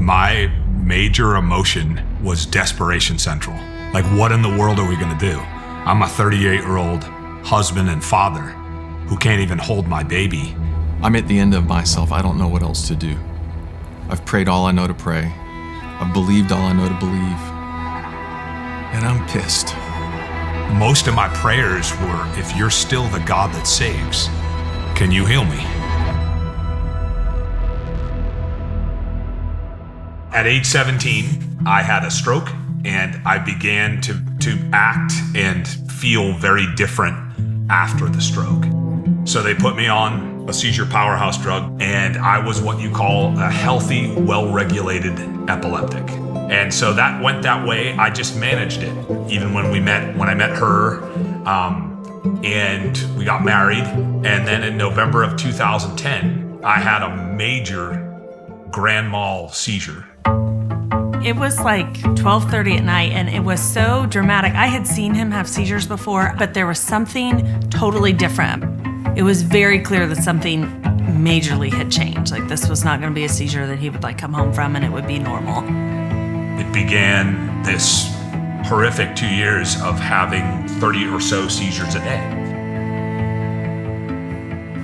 My major emotion was desperation central. Like, what in the world are we gonna do? I'm a 38-year-old husband and father who can't even hold my baby. I'm at the end of myself. I don't know what else to do. I've prayed all I know to pray. I've believed all I know to believe. And I'm pissed. Most of my prayers were, if you're still the God that saves, can you heal me? At age 17, I had a stroke and I began to act and feel very different after the stroke. So they put me on a seizure powerhouse drug, and I was what you call a healthy, well-regulated epileptic. And so that went that way. I just managed it. Even when I met her, and we got married. And then in November of 2010, I had a major grand mal seizure. It was like 12:30 at night, and it was so dramatic. I had seen him have seizures before, but there was something totally different. It was very clear that something majorly had changed. Like, this was not going to be a seizure that he would come home from and it would be normal. It began this horrific 2 years of having 30 or so seizures a day.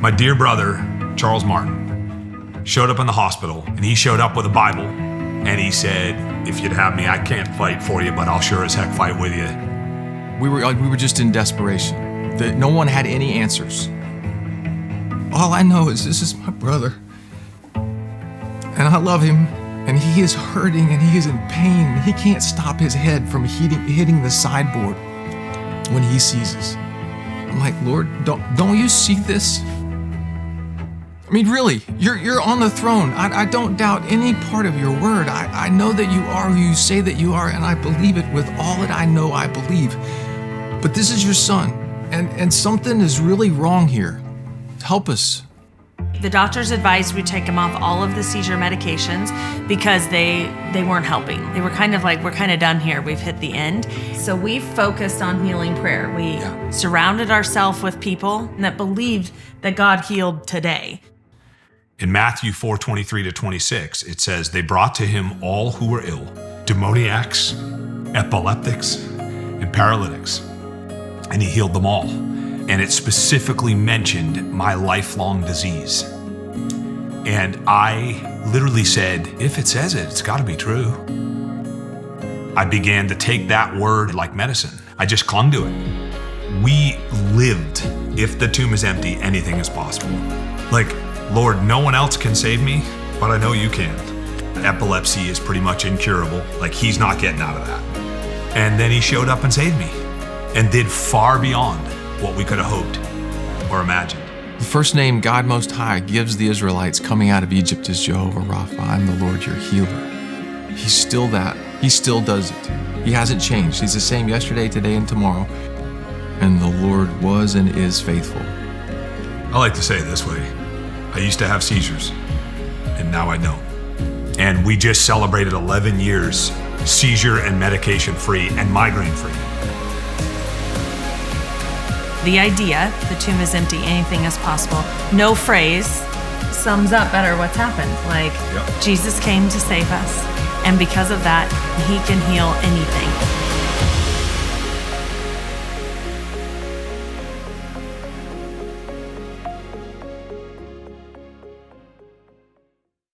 My dear brother, Charles Martin, showed up in the hospital, and he showed up with a Bible, and he said, if you'd have me, I can't fight for you, but I'll sure as heck fight with you. We were just in desperation. No one had any answers. All I know is this is my brother, and I love him, and he is hurting, and he is in pain. He can't stop his head from hitting the sideboard when he seizes. I'm like, Lord, don't you see this? I mean, really, you're on the throne. I don't doubt any part of your word. I know that you are who you say that you are, and I believe it with all that I know I believe. But this is your son, and something is really wrong here. Help us. The doctors advised we take him off all of the seizure medications because they weren't helping. They were kind of like, we're kind of done here. We've hit the end. So we focused on healing prayer. We surrounded ourselves with people that believed that God healed today. In Matthew 4:23-26, it says, they brought to him all who were ill, demoniacs, epileptics, and paralytics, and he healed them all. And it specifically mentioned my lifelong disease. And I literally said, if it says it, it's gotta be true. I began to take that word like medicine. I just clung to it. We lived, if the tomb is empty, anything is possible. Like, Lord, no one else can save me, but I know you can. Epilepsy is pretty much incurable. Like, he's not getting out of that. And then he showed up and saved me and did far beyond what we could have hoped or imagined. The first name God Most High gives the Israelites coming out of Egypt is Jehovah Rapha. I'm the Lord your healer. He's still that. He still does it. He hasn't changed. He's the same yesterday, today, and tomorrow. And the Lord was and is faithful. I like to say it this way. I used to have seizures, and now I don't. And we just celebrated 11 years seizure and medication free and migraine free. The idea, the tomb is empty, anything is possible. No phrase sums up better what's happened. Jesus came to save us, and because of that, he can heal anything.